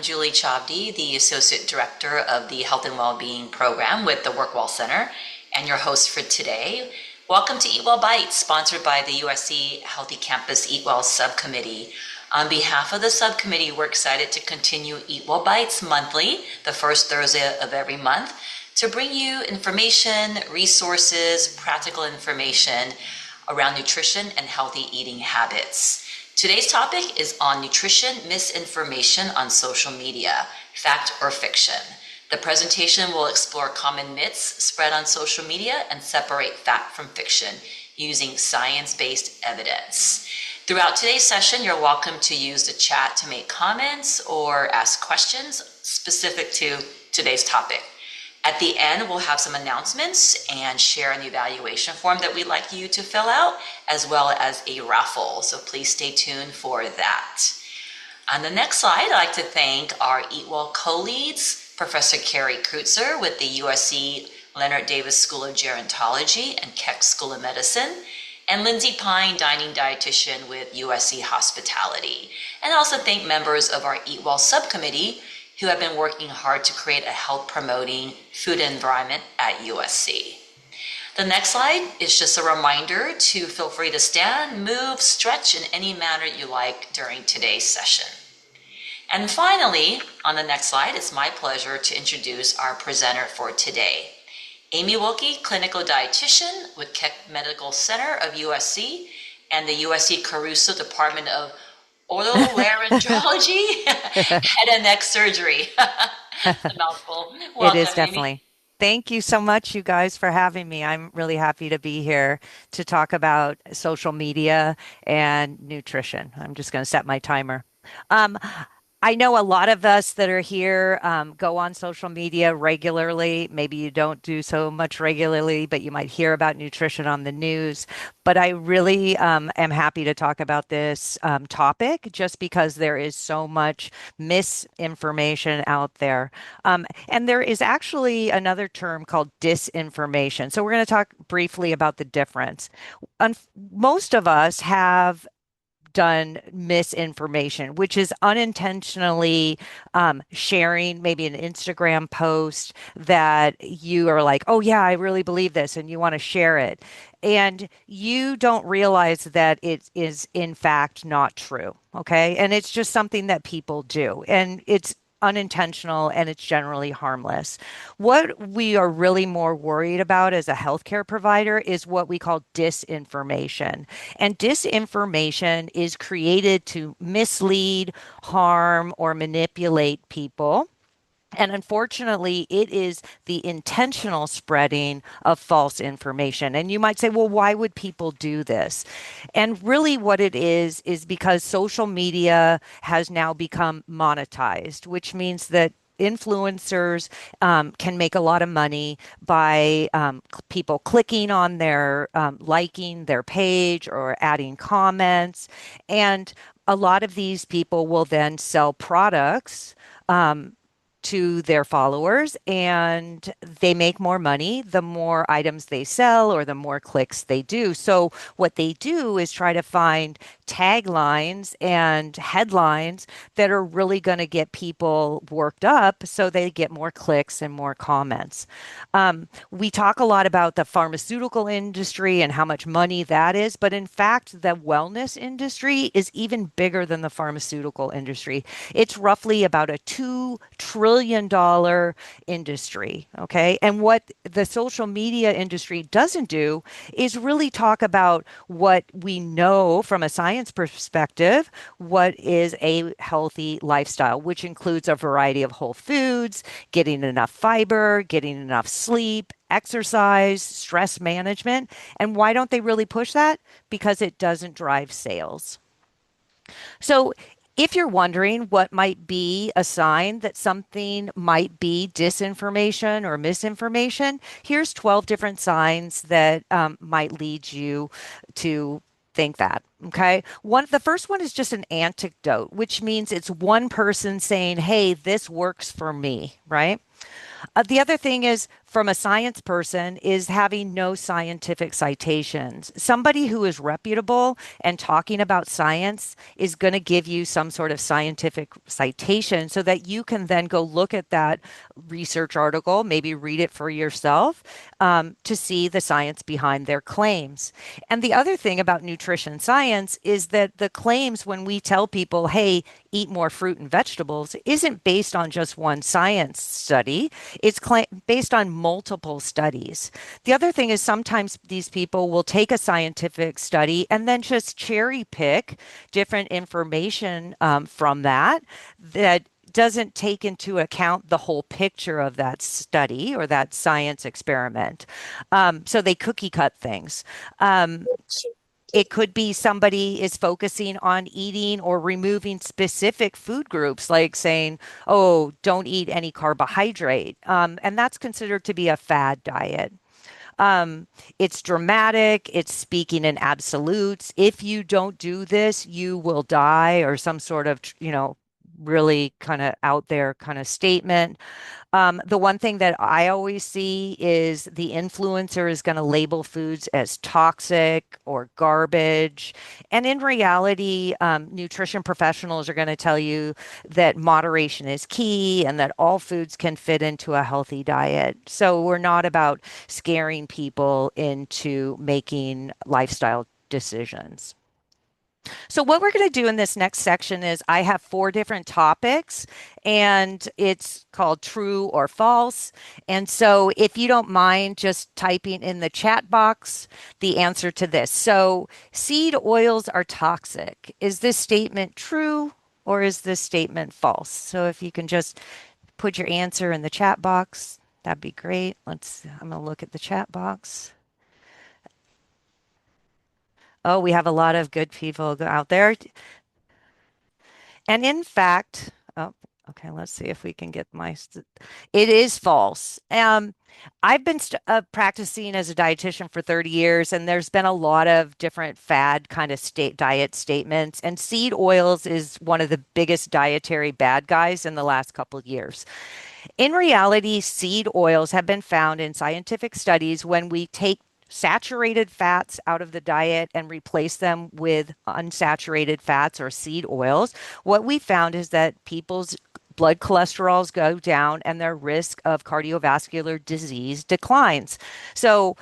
Julie Chavdi, the Associate Director of the Health and Wellbeing Program with the WorkWell Center, and your host for today. Welcome to EatWell Bites, sponsored by the USC Healthy Campus EatWell Subcommittee. On behalf of the subcommittee, we're excited to continue EatWell Bites monthly, the first Thursday of every month, to bring you information, resources, practical information around nutrition and healthy eating habits. Today's topic is on nutrition misinformation on social media, fact or fiction. The presentation will explore common myths spread on social media and separate fact from fiction using science-based evidence. Throughout today's session, you're welcome to use the chat to make comments or ask questions specific to today's topic. At the end, we'll have some announcements and share an evaluation form that we'd like you to fill out, as well as a raffle. So please stay tuned for that. On the next slide, I'd like to thank our EatWell co-leads, Professor Carrie Kreutzer with the USC Leonard Davis School of Gerontology and Keck School of Medicine, and Lindsay Pine, dining dietitian with USC Hospitality. And also thank members of our EatWell subcommittee who have been working hard to create a health-promoting food environment at USC. The next slide is just a reminder to feel free to stand, move, stretch in any manner you like during today's session. And finally, on the next slide, it's my pleasure to introduce our presenter for today. Amy Wilkie, clinical dietitian with Keck Medical Center of USC and the USC Caruso Department of Otolaryngology, head and neck surgery. It's a mouthful. It Welcome, is Amy. definitely. Thank you so much, you guys, for having me. I'm really happy to be here to talk about social media and nutrition. I'm just going to set my timer. Um, I know a lot of us that are here go on social media regularly. Maybe you don't do so much regularly, but you might hear about nutrition on the news. But I really am happy to talk about this topic just because there is so much misinformation out there. And there is actually another term called disinformation. So we're going to talk briefly about the difference. Most of us have done misinformation, which is unintentionally sharing maybe an Instagram post that you are like, oh, yeah, I really believe this, and you want to share it. And you don't realize that it is, in fact, not true. Okay. And it's just something that people do. And it's unintentional and it's generally harmless. What we are really more worried about as a healthcare provider is what we call disinformation. And disinformation is created to mislead, harm, or manipulate people. And unfortunately, it is the intentional spreading of false information. And you might say, well, why would people do this? And really, what it is because social media has now become monetized, which means that influencers can make a lot of money by people clicking on their liking their page or adding comments. And a lot of these people will then sell products. To their followers, and they make more money the more items they sell or the more clicks they do. So what they do is try to find taglines and headlines that are really going to get people worked up so they get more clicks and more comments. We talk a lot about the pharmaceutical industry and how much money that is, but in fact, the wellness industry is even bigger than the pharmaceutical industry. It's roughly about a $2 trillion industry. Okay. And what the social media industry doesn't do is really talk about what we know from a science perspective, what is a healthy lifestyle, which includes a variety of whole foods, getting enough fiber, getting enough sleep, exercise, stress management. And why don't they really push that? Because it doesn't drive sales. So if you're wondering what might be a sign that something might be disinformation or misinformation, here's 12 different signs that might lead you to think that. Okay. The first one is just an anecdote, which means it's one person saying, hey, this works for me, right? The other thing is, from a science person, is having no scientific citations. Somebody who is reputable and talking about science is going to give you some sort of scientific citation so that you can then go look at that research article, maybe read it for yourself, to see the science behind their claims. And the other thing about nutrition science is that the claims, when we tell people, hey, eat more fruit and vegetables, isn't based on just one science study. It's based on multiple studies. The other thing is sometimes these people will take a scientific study and then just cherry pick different information from that doesn't take into account the whole picture of that study or that science experiment. So they cookie cut things. Um, it could be somebody is focusing on eating or removing specific food groups, like saying, oh, don't eat any carbohydrate. And that's considered to be a fad diet. Um, it's dramatic, it's speaking in absolutes. If you don't do this, you will die, or some sort of, really kind of out there kind of statement. The one thing that I always see is the influencer is going to label foods as toxic or garbage. And in reality, nutrition professionals are going to tell you that moderation is key and that all foods can fit into a healthy diet. So we're not about scaring people into making lifestyle decisions. So, what we're going to do in this next section is I have four different topics, and it's called true or false. And so, if you don't mind just typing in the chat box the answer to this. So, seed oils are toxic. Is this statement true or is this statement false? So, if you can just put your answer in the chat box, that'd be great. I'm going to look at the chat box. Oh, we have a lot of good people out there. And in fact, oh, okay, let's see if we can get it is false. I've been practicing as a dietitian for 30 years, and there's been a lot of different fad kind of diet statements. And seed oils is one of the biggest dietary bad guys in the last couple of years. In reality, seed oils have been found in scientific studies when we take saturated fats out of the diet and replace them with unsaturated fats or seed oils. What we found is that people's blood cholesterols go down and their risk of cardiovascular disease declines. So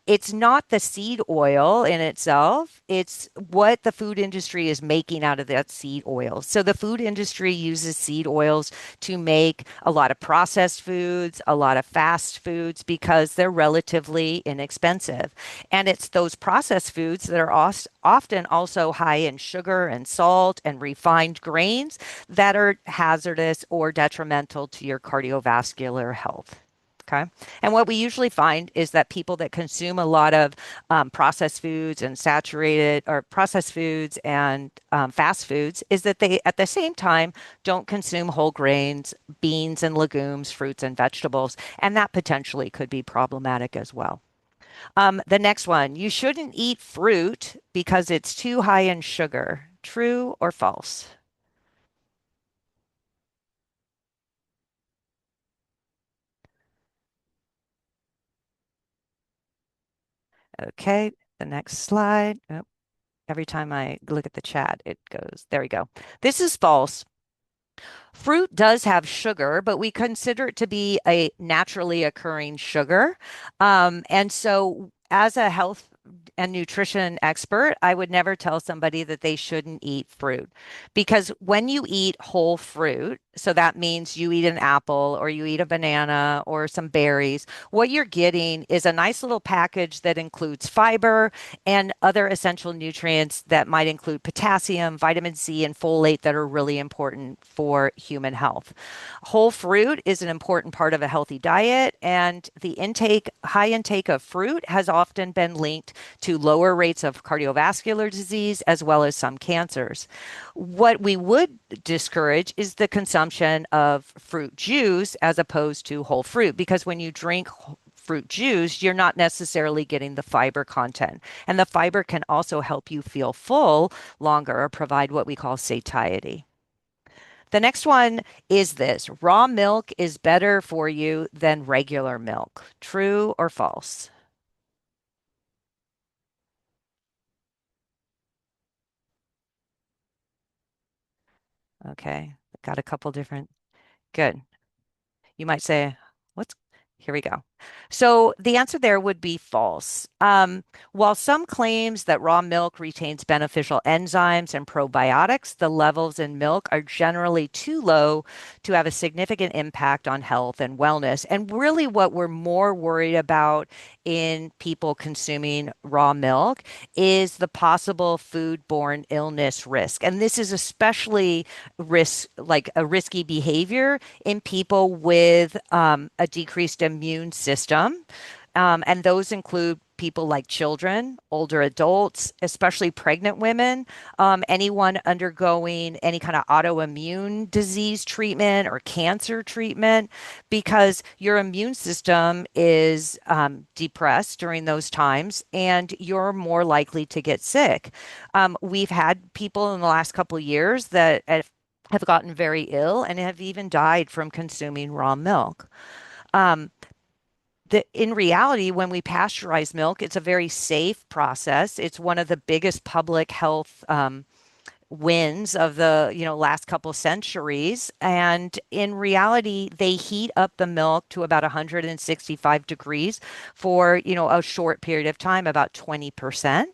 it's not the seed oil in itself, it's what the food industry is making out of that seed oil. So the food industry uses seed oils to make a lot of processed foods, a lot of fast foods because they're relatively inexpensive. And it's those processed foods that are often also high in sugar and salt and refined grains that are hazardous or detrimental to your cardiovascular health. Okay. And what we usually find is that people that consume a lot of processed foods and saturated or processed foods and fast foods is that they, at the same time, don't consume whole grains, beans and legumes, fruits and vegetables. And that potentially could be problematic as well. The next one, you shouldn't eat fruit because it's too high in sugar. True or false? Okay. The next slide. Oh, every time I look at the chat, it goes, there we go. This is false. Fruit does have sugar, but we consider it to be a naturally occurring sugar. And so, as a health and nutrition expert, I would never tell somebody that they shouldn't eat fruit because when you eat whole fruit, so that means you eat an apple or you eat a banana or some berries, what you're getting is a nice little package that includes fiber and other essential nutrients that might include potassium, vitamin C, and folate that are really important for human health. Whole fruit is an important part of a healthy diet, and high intake of fruit has often been linked to lower rates of cardiovascular disease as well as some cancers. What we would discourage is the consumption of fruit juice as opposed to whole fruit, because when you drink fruit juice, you're not necessarily getting the fiber content. And the fiber can also help you feel full longer or provide what we call satiety. The next one is this: raw milk is better for you than regular milk. True or false? Okay. Got a couple different. Good. You might say, what's here we go. So the answer there would be false. While some claims that raw milk retains beneficial enzymes and probiotics, the levels in milk are generally too low to have a significant impact on health and wellness. And really, what we're more worried about in people consuming raw milk is the possible foodborne illness risk. And this is especially like a risky behavior in people with a decreased immune system. And those include people like children, older adults, especially pregnant women, anyone undergoing any kind of autoimmune disease treatment or cancer treatment, because your immune system is depressed during those times and you're more likely to get sick. We've had people in the last couple of years that have gotten very ill and have even died from consuming raw milk. Um, in reality, when we pasteurize milk, it's a very safe process. It's one of the biggest public health wins of the last couple centuries. And in reality, they heat up the milk to about 165 degrees for a short period of time, about 20%.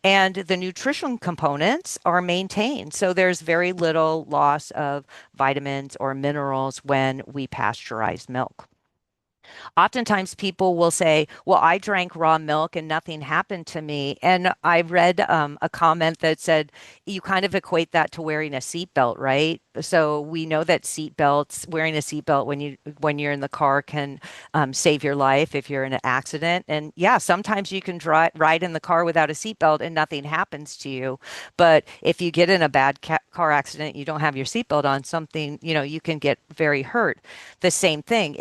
And the nutrition components are maintained. So there's very little loss of vitamins or minerals when we pasteurize milk. Oftentimes people will say, well, I drank raw milk and nothing happened to me. And I read a comment that said, you kind of equate that to wearing a seatbelt, right? So we know that wearing a seatbelt when you're in the car can save your life if you're in an accident. And yeah, sometimes you can ride in the car without a seatbelt and nothing happens to you. But if you get in a bad car accident, you don't have your seatbelt on, you can get very hurt. The same thing.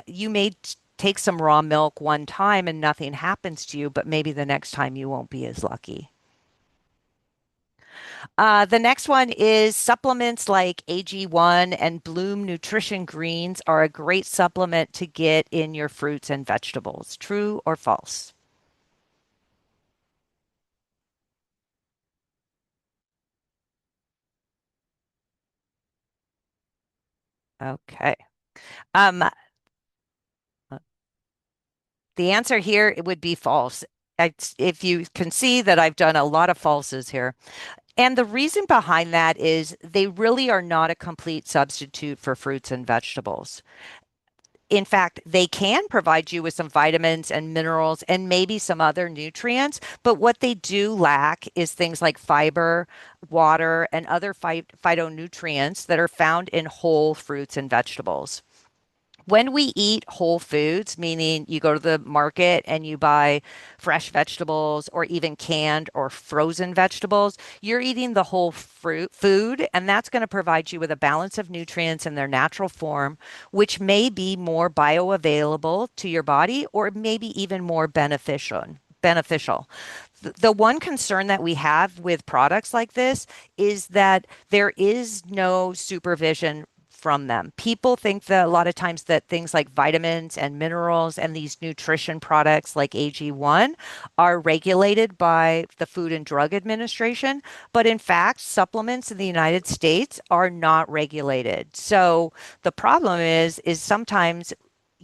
You may take some raw milk one time and nothing happens to you, but maybe the next time you won't be as lucky. The next one is supplements like AG1 and Bloom Nutrition Greens are a great supplement to get in your fruits and vegetables. True or false? Okay. Um, the answer here it would be false. If you can see that I've done a lot of falses here. And the reason behind that is they really are not a complete substitute for fruits and vegetables. In fact, they can provide you with some vitamins and minerals and maybe some other nutrients, but what they do lack is things like fiber, water, and other phytonutrients that are found in whole fruits and vegetables. When we eat whole foods, meaning you go to the market and you buy fresh vegetables or even canned or frozen vegetables, you're eating the whole fruit food, and that's going to provide you with a balance of nutrients in their natural form, which may be more bioavailable to your body or maybe even more beneficial. The one concern that we have with products like this is that there is no supervision from them. People think that a lot of times that things like vitamins and minerals and these nutrition products like AG1 are regulated by the Food and Drug Administration, but in fact, supplements in the United States are not regulated. So the problem is sometimes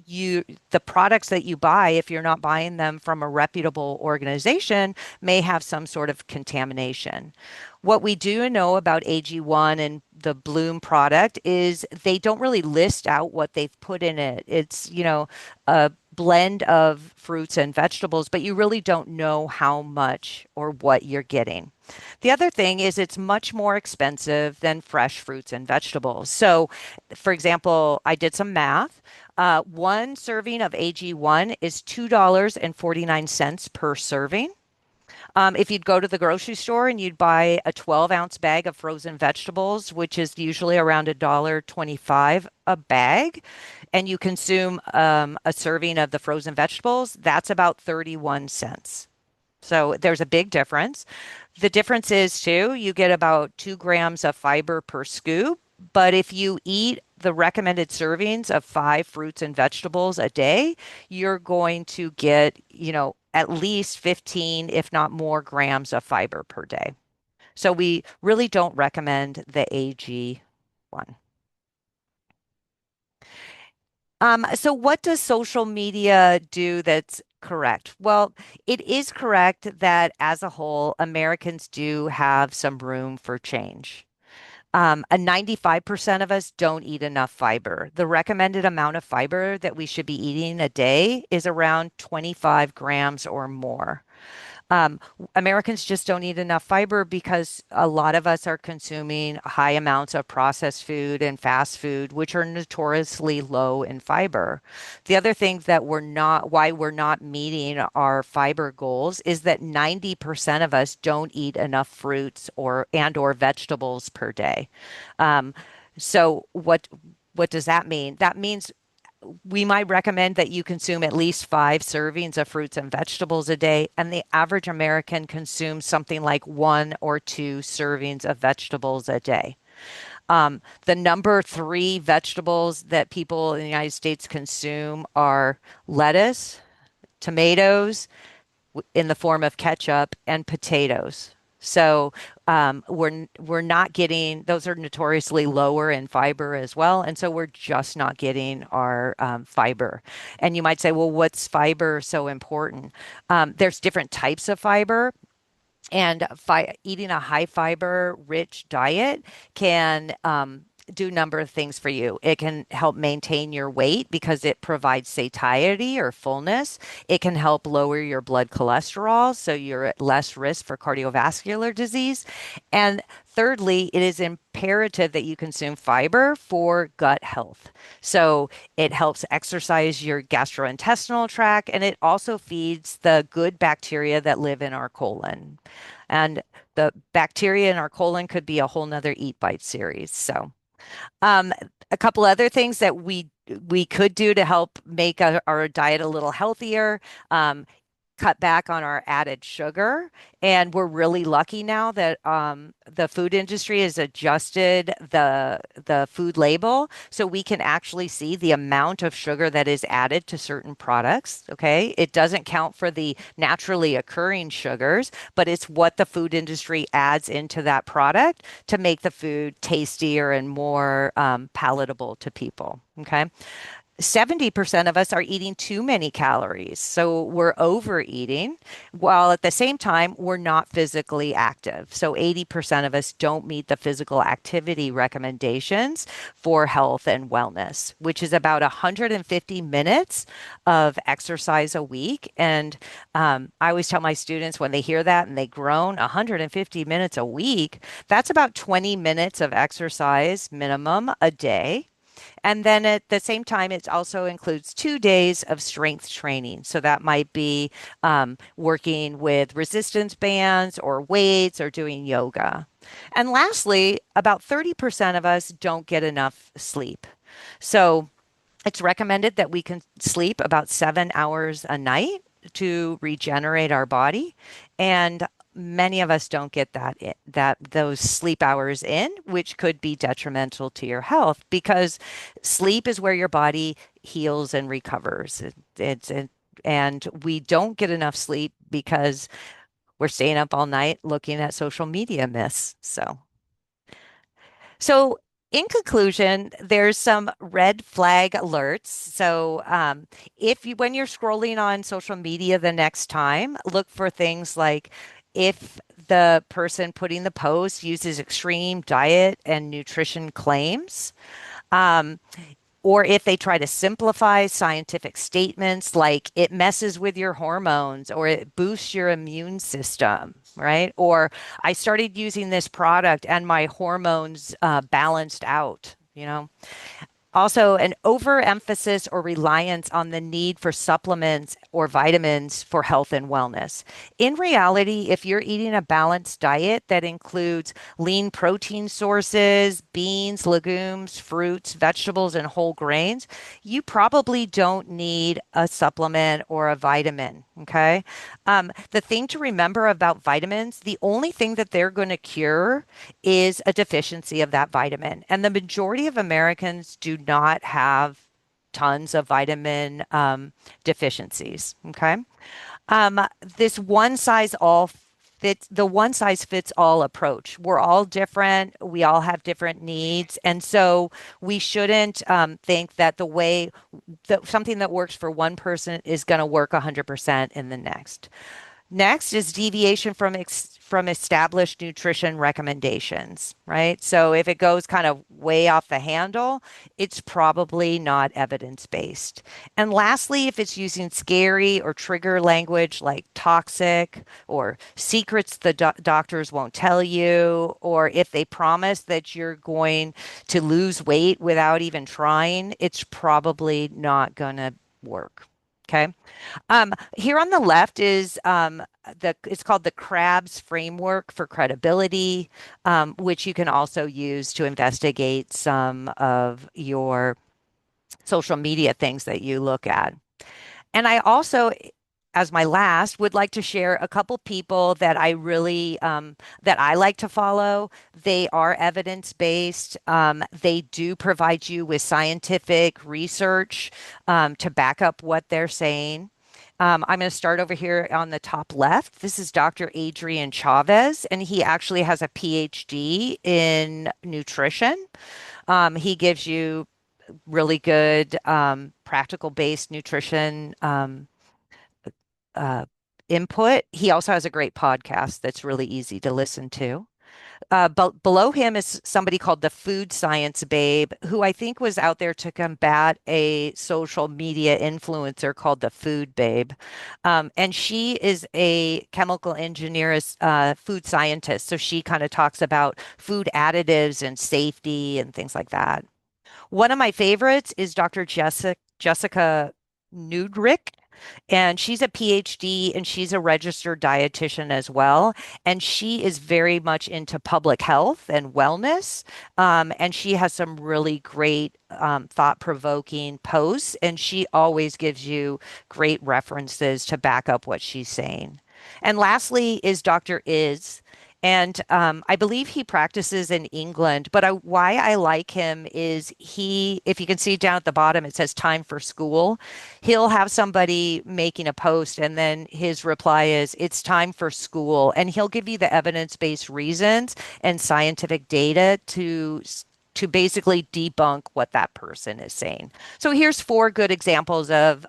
the products that you buy, if you're not buying them from a reputable organization, may have some sort of contamination. What we do know about AG1 and the Bloom product is they don't really list out what they've put in it. It's, a blend of fruits and vegetables, but you really don't know how much or what you're getting. The other thing is it's much more expensive than fresh fruits and vegetables. So, for example, I did some math. One serving of AG1 is $2.49 per serving. If you'd go to the grocery store and you'd buy a 12-ounce bag of frozen vegetables, which is usually around $1.25 a bag, and you consume a serving of the frozen vegetables, that's about 31 cents. So there's a big difference. The difference is too, you get about 2 grams of fiber per scoop. But if you eat the recommended servings of 5 fruits and vegetables a day, you're going to get, at least 15, if not more, grams of fiber per day. So we really don't recommend the AG one. So what does social media do that's correct? Well, it is correct that as a whole, Americans do have some room for change. 95% of us don't eat enough fiber. The recommended amount of fiber that we should be eating a day is around 25 grams or more. Um, Americans just don't eat enough fiber because a lot of us are consuming high amounts of processed food and fast food, which are notoriously low in fiber. The other thing that why we're not meeting our fiber goals is that 90% of us don't eat enough fruits or vegetables per day. Um, so what does that mean? That means we might recommend that you consume at least 5 servings of fruits and vegetables a day, and the average American consumes something like 1 or 2 servings of vegetables a day. The number 3 vegetables that people in the United States consume are lettuce, tomatoes, in the form of ketchup and potatoes. So we're not getting those are notoriously lower in fiber as well, and so we're just not getting our fiber. And you might say, well, what's fiber so important? There's different types of fiber. And eating a high fiber rich diet can do a number of things for you. It can help maintain your weight because it provides satiety or fullness. It can help lower your blood cholesterol, so you're at less risk for cardiovascular disease. And thirdly, it is imperative that you consume fiber for gut health. So it helps exercise your gastrointestinal tract, and it also feeds the good bacteria that live in our colon. And the bacteria in our colon could be a whole nother Eat Bite series. So, um, a couple other things that we could do to help make our diet a little healthier. Cut back on our added sugar. And we're really lucky now that the food industry has adjusted the food label so we can actually see the amount of sugar that is added to certain products. Okay. It doesn't count for the naturally occurring sugars, but it's what the food industry adds into that product to make the food tastier and more palatable to people. Okay. 70% of us are eating too many calories. So we're overeating while at the same time we're not physically active. So 80% of us don't meet the physical activity recommendations for health and wellness, which is about 150 minutes of exercise a week. And I always tell my students when they hear that and they groan, 150 minutes a week, that's about 20 minutes of exercise minimum a day. And then at the same time, it also includes 2 days of strength training. So that might be working with resistance bands or weights or doing yoga. And lastly, about 30% of us don't get enough sleep. So it's recommended that we can sleep about 7 hours a night to regenerate our body. And many of us don't get that those sleep hours in, which could be detrimental to your health because sleep is where your body heals and recovers. And we don't get enough sleep because we're staying up all night looking at social media myths. So, in conclusion, there's some red flag alerts. So, if you, when you're scrolling on social media the next time, look for things like if the person putting the post uses extreme diet and nutrition claims. Um, or if they try to simplify scientific statements like it messes with your hormones or it boosts your immune system, right? Or I started using this product and my hormones balanced out. Also, an overemphasis or reliance on the need for supplements or vitamins for health and wellness. In reality, if you're eating a balanced diet that includes lean protein sources, beans, legumes, fruits, vegetables, and whole grains, you probably don't need a supplement or a vitamin. Okay. The thing to remember about vitamins, the only thing that they're going to cure is a deficiency of that vitamin. And the majority of Americans do not have tons of vitamin deficiencies. Okay. This one size fits all approach. We're all different. We all have different needs. And so we shouldn't think that something that works for one person is going to work 100% in the next. Next is deviation from established nutrition recommendations, right? So if it goes kind of way off the handle, it's probably not evidence-based. And lastly, if it's using scary or trigger language like toxic or secrets the doctors won't tell you, or if they promise that you're going to lose weight without even trying, it's probably not going to work. Okay. Here on the left is it's called the Krabs framework for credibility, which you can also use to investigate some of your social media things that you look at. And I also, as my last, would like to share a couple people that that I like to follow. They are evidence-based. They do provide you with scientific research to back up what they're saying. I'm going to start over here on the top left. This is Dr. Adrian Chavez, and he actually has a PhD in nutrition. He gives you really good practical based nutrition uh, input. He also has a great podcast that's really easy to listen to. But below him is somebody called the Food Science Babe, who I think was out there to combat a social media influencer called the Food Babe. And she is a chemical engineer, food scientist. So she kind of talks about food additives and safety and things like that. One of my favorites is Dr. Jessica Nudrick, and she's a PhD and she's a registered dietitian as well. And she is very much into public health and wellness. And she has some really great thought-provoking posts, and she always gives you great references to back up what she's saying. And lastly is Dr. Is. And I believe he practices in England, but why I like him is if you can see down at the bottom, it says time for school. He'll have somebody making a post, and then his reply is, it's time for school. And he'll give you the evidence-based reasons and scientific data to basically debunk what that person is saying. So here's four good examples of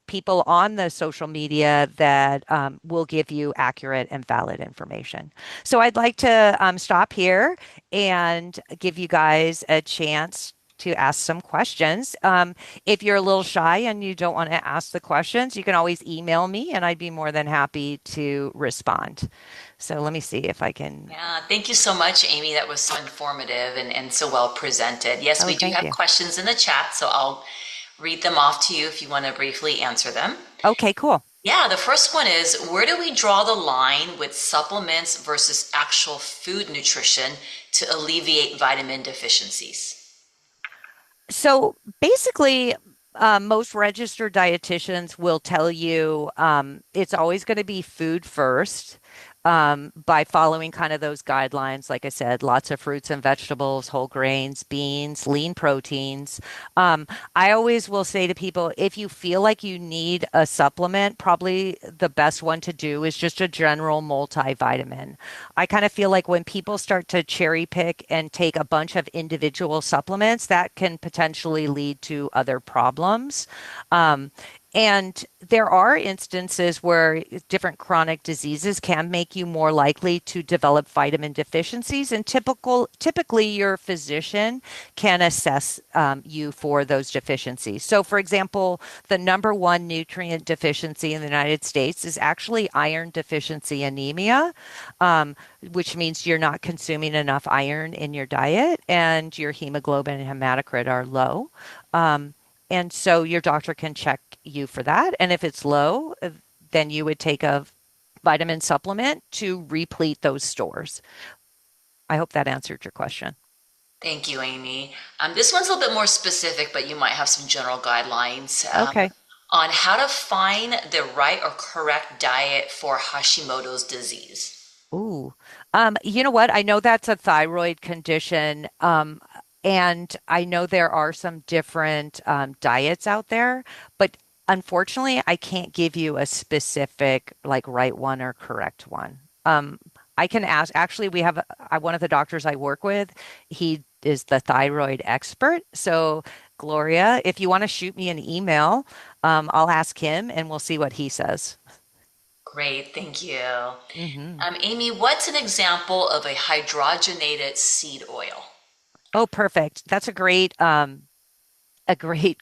people on the social media that will give you accurate and valid information. So I'd like to stop here and give you guys a chance to ask some questions. If you're a little shy and you don't want to ask the questions, you can always email me and I'd be more than happy to respond. So let me see if I can. Yeah, thank you so much, Amy. That was so informative and so well presented. Yes, Oh, we do thank have you. questions in the chat, so I'll read them off to you if you want to briefly answer them. Okay, cool. Yeah, the first one is, where do we draw the line with supplements versus actual food nutrition to alleviate vitamin deficiencies? So basically, most registered dietitians will tell you it's always going to be food first by following kind of those guidelines. Like I said, lots of fruits and vegetables, whole grains, beans, lean proteins. I always will say to people, if you feel like you need a supplement, probably the best one to do is just a general multivitamin. I kind of feel like when people start to cherry pick and take a bunch of individual supplements, that can potentially lead to other problems. Um, and there are instances where different chronic diseases can make you more likely to develop vitamin deficiencies, and typically your physician can assess you for those deficiencies. So, for example, the number one nutrient deficiency in the United States is actually iron deficiency anemia, which means you're not consuming enough iron in your diet, and your hemoglobin and hematocrit are low. Um, And so your doctor can check you for that. And if it's low, then you would take a vitamin supplement to replete those stores. I hope that answered your question. Thank you, Amy. This one's a little bit more specific, but you might have some general guidelines Okay. on how to find the right or correct diet for Hashimoto's disease. Ooh. You know what? I know that's a thyroid condition. And I know there are some different diets out there, but unfortunately, I can't give you a specific, like, right one or correct one. I can ask, actually, we have one of the doctors I work with, he is the thyroid expert. So, Gloria, if you want to shoot me an email, I'll ask him and we'll see what he says. Great, thank you. Hmm. Amy, what's an example of a hydrogenated seed oil? Oh, perfect. That's a great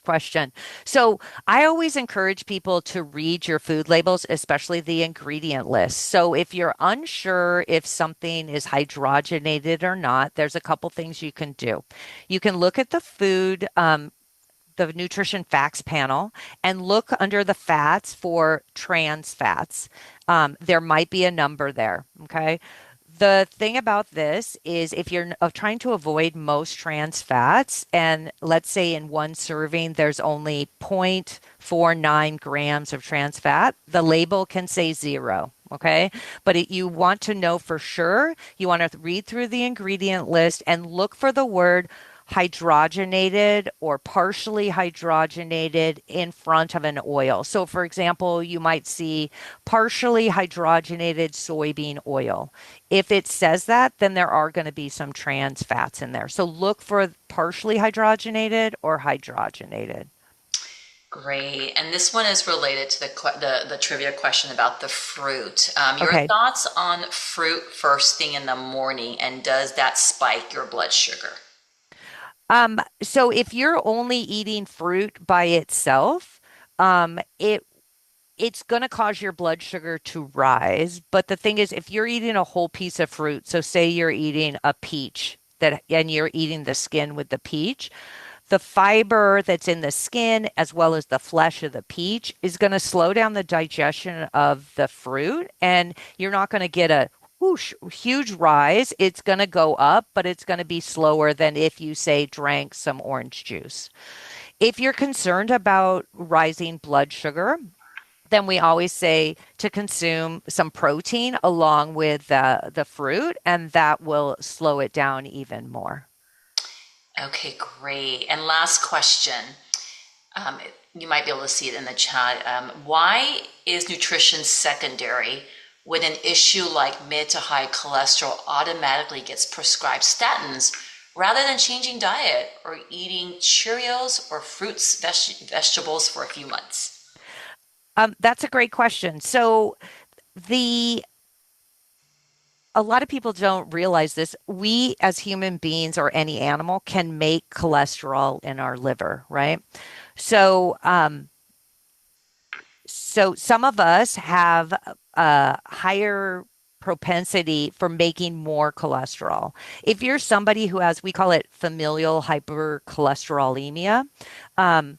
question. So, I always encourage people to read your food labels, especially the ingredient list. So, if you're unsure if something is hydrogenated or not, there's a couple things you can do. You can look at the nutrition facts panel and look under the fats for trans fats. There might be a number there. Okay. The thing about this is if you're trying to avoid most trans fats, and let's say in one serving there's only 0.49 grams of trans fat, the label can say zero. Okay. But you want to know for sure. You want to read through the ingredient list and look for the word hydrogenated or partially hydrogenated in front of an oil. So, for example, you might see partially hydrogenated soybean oil. If it says that, then there are going to be some trans fats in there. So, look for partially hydrogenated or hydrogenated. Great. And this one is related to the trivia question about the fruit. Your Okay. thoughts on fruit first thing in the morning, and does that spike your blood sugar? So if you're only eating fruit by itself, it's going to cause your blood sugar to rise. But the thing is, if you're eating a whole piece of fruit, so say you're eating a peach that and you're eating the skin with the peach, the fiber that's in the skin as well as the flesh of the peach is going to slow down the digestion of the fruit, and you're not going to get a whoosh, huge rise. It's going to go up, but it's going to be slower than if you say drank some orange juice. If you're concerned about rising blood sugar, then we always say to consume some protein along with the fruit, and that will slow it down even more. Okay, great. And last question. Um, you might be able to see it in the chat. Why is nutrition secondary when an issue like mid to high cholesterol automatically gets prescribed statins rather than changing diet or eating Cheerios or fruits, vegetables for a few months? That's a great question. So the a lot of people don't realize this. We, as human beings or any animal, can make cholesterol in our liver, right? So, so some of us have a higher propensity for making more cholesterol. If you're somebody who has, we call it familial hypercholesterolemia, um,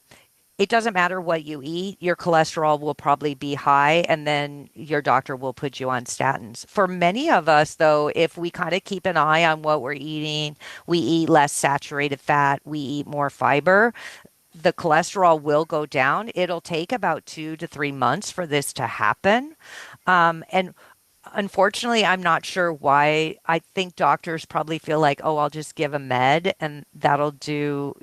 it doesn't matter what you eat, your cholesterol will probably be high, and then your doctor will put you on statins. For many of us, though, if we kind of keep an eye on what we're eating, we eat less saturated fat, we eat more fiber, the cholesterol will go down. It'll take about 2 to 3 months for this to happen. And unfortunately, I'm not sure why. I think doctors probably feel like, oh, I'll just give a med and that'll do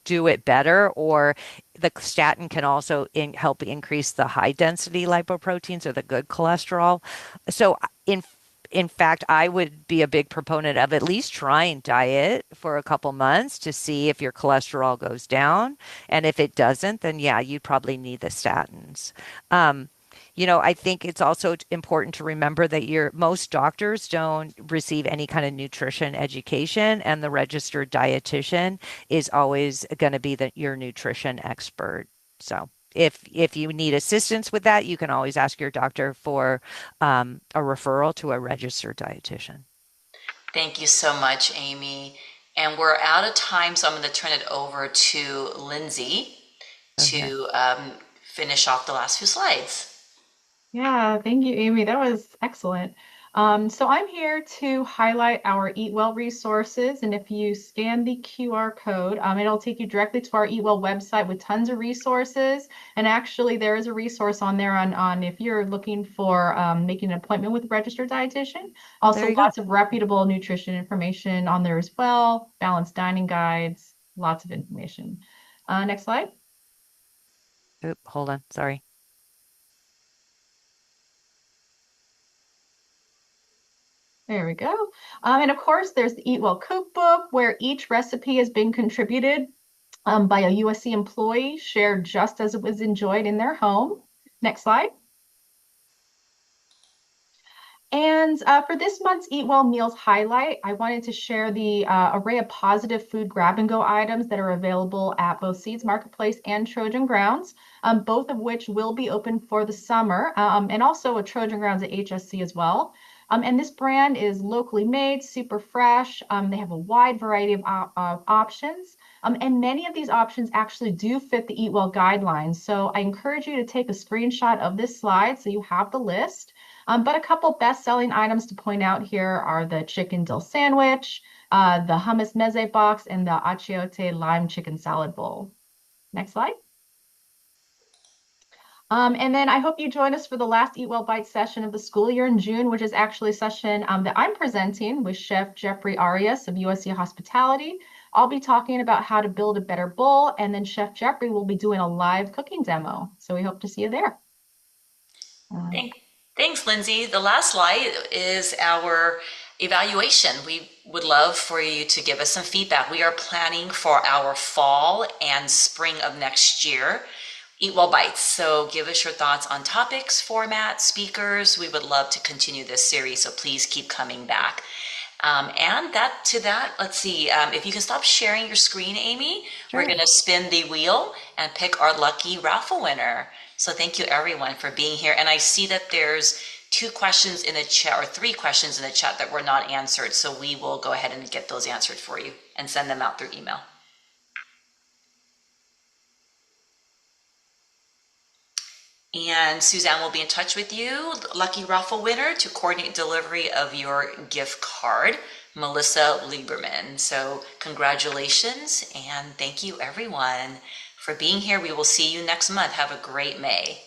it better. Or the statin can also help increase the high density lipoproteins or the good cholesterol. So in fact, I would be a big proponent of at least trying diet for a couple months to see if your cholesterol goes down. And if it doesn't, then yeah, you probably need the statins. Um, I think it's also important to remember that most doctors don't receive any kind of nutrition education, and the registered dietitian is always going to be your nutrition expert. So if you need assistance with that, you can always ask your doctor for a referral to a registered dietitian. Thank you so much, Amy. And we're out of time, so I'm going to turn it over to Lindsay Okay. to finish off the last few slides. Yeah, thank you, Amy. That was excellent. So I'm here to highlight our Eat Well resources, and if you scan the QR code, it'll take you directly to our Eat Well website with tons of resources. And actually, there is a resource on there on if you're looking for making an appointment with a registered dietitian. Oh, there Also, you go. lots of reputable nutrition information on there as well, balanced dining guides, lots of information. Next slide. Oop, hold on. Sorry. There we go. And of course, there's the Eat Well cookbook where each recipe has been contributed by a USC employee, shared just as it was enjoyed in their home. Next slide. And for this month's Eat Well Meals highlight, I wanted to share the array of positive food grab-and-go items that are available at both Seeds Marketplace and Trojan Grounds, both of which will be open for the summer, and also a Trojan Grounds at HSC as well. And this brand is locally made, super fresh. They have a wide variety of options. And many of these options actually do fit the Eat Well guidelines. So I encourage you to take a screenshot of this slide so you have the list. But a couple best-selling items to point out here are the chicken dill sandwich, the hummus meze box, and the achiote lime chicken salad bowl. Next slide. And then I hope you join us for the last Eat Well Bites session of the school year in June, which is actually a session that I'm presenting with Chef Jeffrey Arias of USC Hospitality. I'll be talking about how to build a better bowl, and then Chef Jeffrey will be doing a live cooking demo. So we hope to see you there. Thanks, Lindsay. The last slide is our evaluation. We would love for you to give us some feedback. We are planning for our fall and spring of next year Eat Well Bites. So give us your thoughts on topics, format, speakers. We would love to continue this series, so please keep coming back. And let's see, if you can stop sharing your screen, Amy, Sure. we're going to spin the wheel and pick our lucky raffle winner. So thank you everyone for being here. And I see that there's 2 questions in the chat, or 3 questions in the chat that were not answered. So we will go ahead and get those answered for you and send them out through email. And Suzanne will be in touch with you, lucky raffle winner, to coordinate delivery of your gift card, Melissa Lieberman. So congratulations and thank you everyone for being here. We will see you next month. Have a great May.